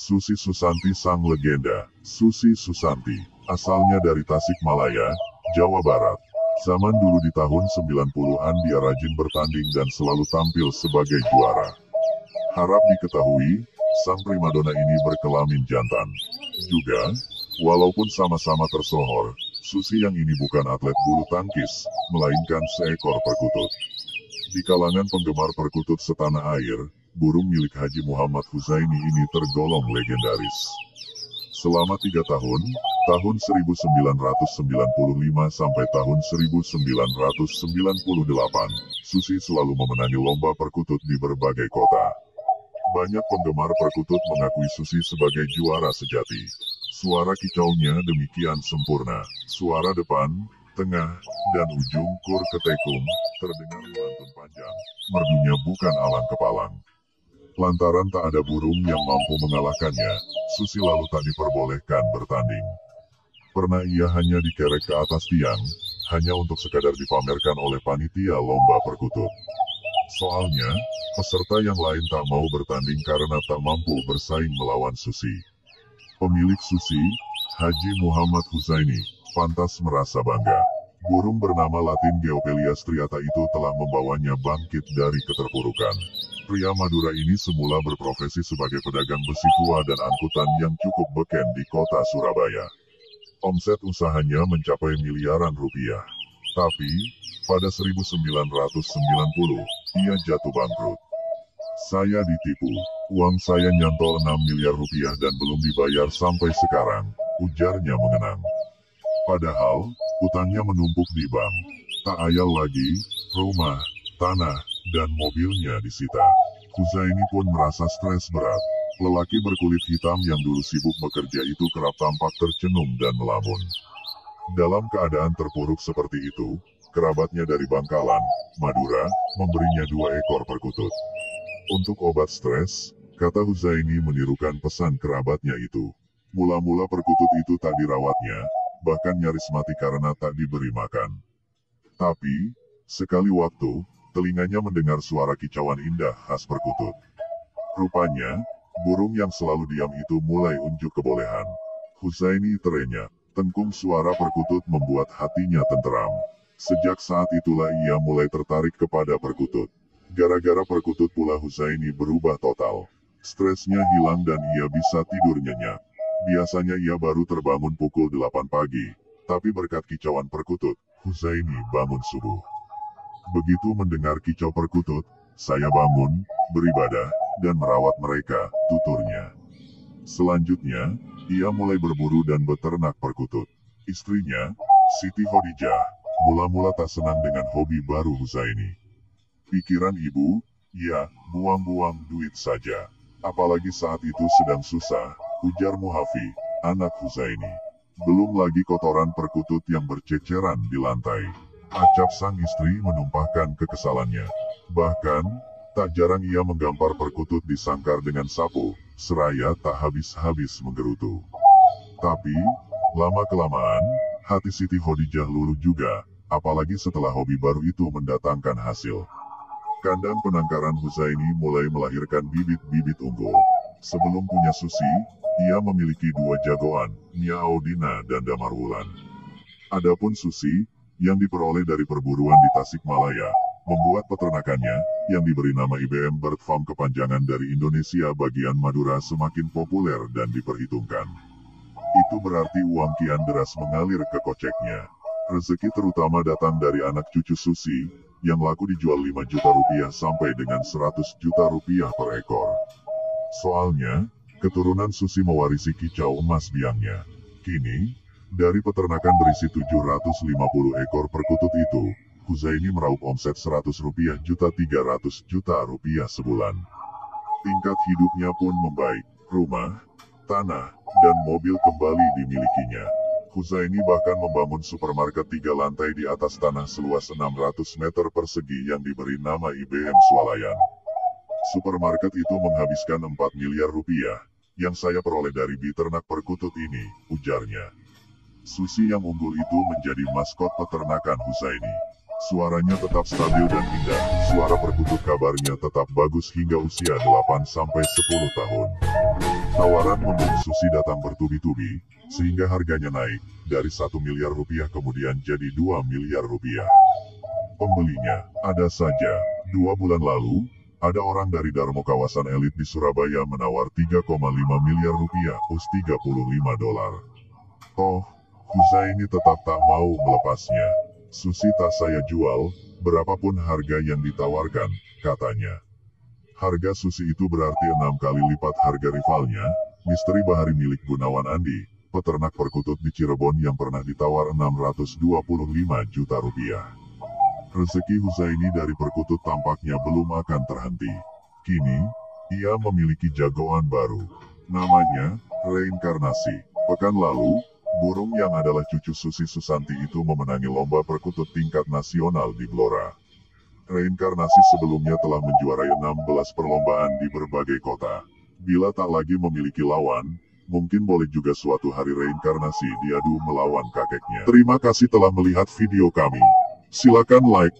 Susi Susanti sang legenda. Susi Susanti, asalnya dari Tasikmalaya, Jawa Barat. Zaman dulu di tahun 90-an dia rajin bertanding dan selalu tampil sebagai juara. Harap diketahui, sang primadona ini berkelamin jantan. Juga, walaupun sama-sama tersohor, Susi yang ini bukan atlet bulu tangkis, melainkan seekor perkutut. Di kalangan penggemar perkutut setanah air, burung milik Haji Muhammad Huzaini ini tergolong legendaris. Selama 3 tahun, tahun 1995 sampai tahun 1998, Susi selalu memenangi lomba perkutut di berbagai kota. Banyak penggemar perkutut mengakui Susi sebagai juara sejati. Suara kicaunya demikian sempurna, suara depan, tengah, dan ujung kur ketekung, terdengar melantun panjang, merdunya bukan alang kepalang. Lantaran tak ada burung yang mampu mengalahkannya, Susi lalu tak diperbolehkan bertanding. Pernah ia hanya dikerek ke atas tiang, hanya untuk sekadar dipamerkan oleh panitia lomba perkutut. Soalnya, peserta yang lain tak mau bertanding karena tak mampu bersaing melawan Susi. Pemilik Susi, Haji Muhammad Huzaini, pantas merasa bangga. Burung bernama Latin Geopelia striata itu telah membawanya bangkit dari keterpurukan. Pria Madura ini semula berprofesi sebagai pedagang besi tua dan angkutan yang cukup beken di kota Surabaya. Omset usahanya mencapai miliaran rupiah. Tapi, pada 1990, ia jatuh bangkrut. Saya ditipu, uang saya nyantol 6 miliar rupiah dan belum dibayar sampai sekarang, ujarnya mengenang. Padahal, utangnya menumpuk di bank. Tak ayal lagi, rumah, tanah, dan mobilnya disita. Huzaini pun merasa stres berat. Lelaki berkulit hitam yang dulu sibuk bekerja itu kerap tampak tercenung dan melamun. Dalam keadaan terpuruk seperti itu, kerabatnya dari Bangkalan, Madura, memberinya 2 ekor perkutut. Untuk obat stres, kata Huzaini menirukan pesan kerabatnya itu. Mula-mula perkutut itu tak dirawatnya, bahkan nyaris mati karena tak diberi makan. Tapi, sekali waktu, telinganya mendengar suara kicauan indah khas perkutut. Rupanya, burung yang selalu diam itu mulai unjuk kebolehan. Huzaini terenyah, tengkung suara perkutut membuat hatinya tenteram. Sejak saat itulah ia mulai tertarik kepada perkutut. Gara-gara perkutut pula Huzaini berubah total. Stresnya hilang dan ia bisa tidur nyenyak. Biasanya ia baru terbangun pukul 8 pagi. Tapi berkat kicauan perkutut, Huzaini bangun subuh. Begitu mendengar kicau perkutut, saya bangun, beribadah, dan merawat mereka, tuturnya. Selanjutnya, ia mulai berburu dan beternak perkutut. Istrinya, Siti Khadijah, mula-mula tak senang dengan hobi baru Huzaini. Pikiran ibu, ya, buang-buang duit saja. Apalagi saat itu sedang susah, ujar Muhafi, anak Huzaini. Belum lagi kotoran perkutut yang berceceran di lantai. Acap sang istri menumpahkan kekesalannya. Bahkan, tak jarang ia menggampar perkutut di sangkar dengan sapu, seraya tak habis-habis menggerutu. Tapi, lama-kelamaan, hati Siti Khadijah luluh juga, apalagi setelah hobi baru itu mendatangkan hasil. Kandang penangkaran Huzaini mulai melahirkan bibit-bibit unggul. Sebelum punya Susi, ia memiliki 2 jagoan, Nia Audina dan Damar Wulan. Adapun Susi, yang diperoleh dari perburuan di Tasikmalaya, membuat peternakannya, yang diberi nama IBM Bird Farm kepanjangan dari Indonesia bagian Madura semakin populer dan diperhitungkan. Itu berarti uang kian deras mengalir ke koceknya. Rezeki terutama datang dari anak cucu Susi, yang laku dijual 5 juta rupiah sampai dengan 100 juta rupiah per ekor. Soalnya, keturunan Susi mewarisi kicau emas biangnya. Kini, dari peternakan berisi 750 ekor perkutut itu, Huzaini meraup omset 100 rupiah juta 300 juta rupiah sebulan. Tingkat hidupnya pun membaik, rumah, tanah, dan mobil kembali dimilikinya. Huzaini bahkan membangun supermarket 3 lantai di atas tanah seluas 600 meter persegi yang diberi nama IBM Swalayan. Supermarket itu menghabiskan 4 miliar rupiah, yang saya peroleh dari beternak perkutut ini, ujarnya. Susi yang unggul itu menjadi maskot peternakan Huzaini. Suaranya tetap stabil dan indah. Suara perkutut kabarnya tetap bagus hingga usia 8-10 tahun. Tawaran membeli Susi datang bertubi-tubi, sehingga harganya naik dari 1 miliar rupiah kemudian jadi 2 miliar rupiah. Pembelinya ada saja. 2 bulan lalu, ada orang dari Darmo kawasan elit di Surabaya menawar 3,5 miliar rupiah plus 35 dolar. Oh, Huzaini tetap tak mau melepasnya. Susi tak saya jual, berapapun harga yang ditawarkan, katanya. Harga Susi itu berarti 6 kali lipat harga rivalnya, Misteri Bahari milik Gunawan Andi, peternak perkutut di Cirebon yang pernah ditawar 625 juta rupiah. Rezeki Huzaini dari perkutut tampaknya belum akan terhenti. Kini, ia memiliki jagoan baru. Namanya, Reinkarnasi. Pekan lalu, burung yang adalah cucu Susi Susanti itu memenangi lomba perkutut tingkat nasional di Blora. Reinkarnasi sebelumnya telah menjuarai 16 perlombaan di berbagai kota. Bila tak lagi memiliki lawan, mungkin boleh juga suatu hari Reinkarnasi diadu melawan kakeknya. Terima kasih telah melihat video kami. Silakan like,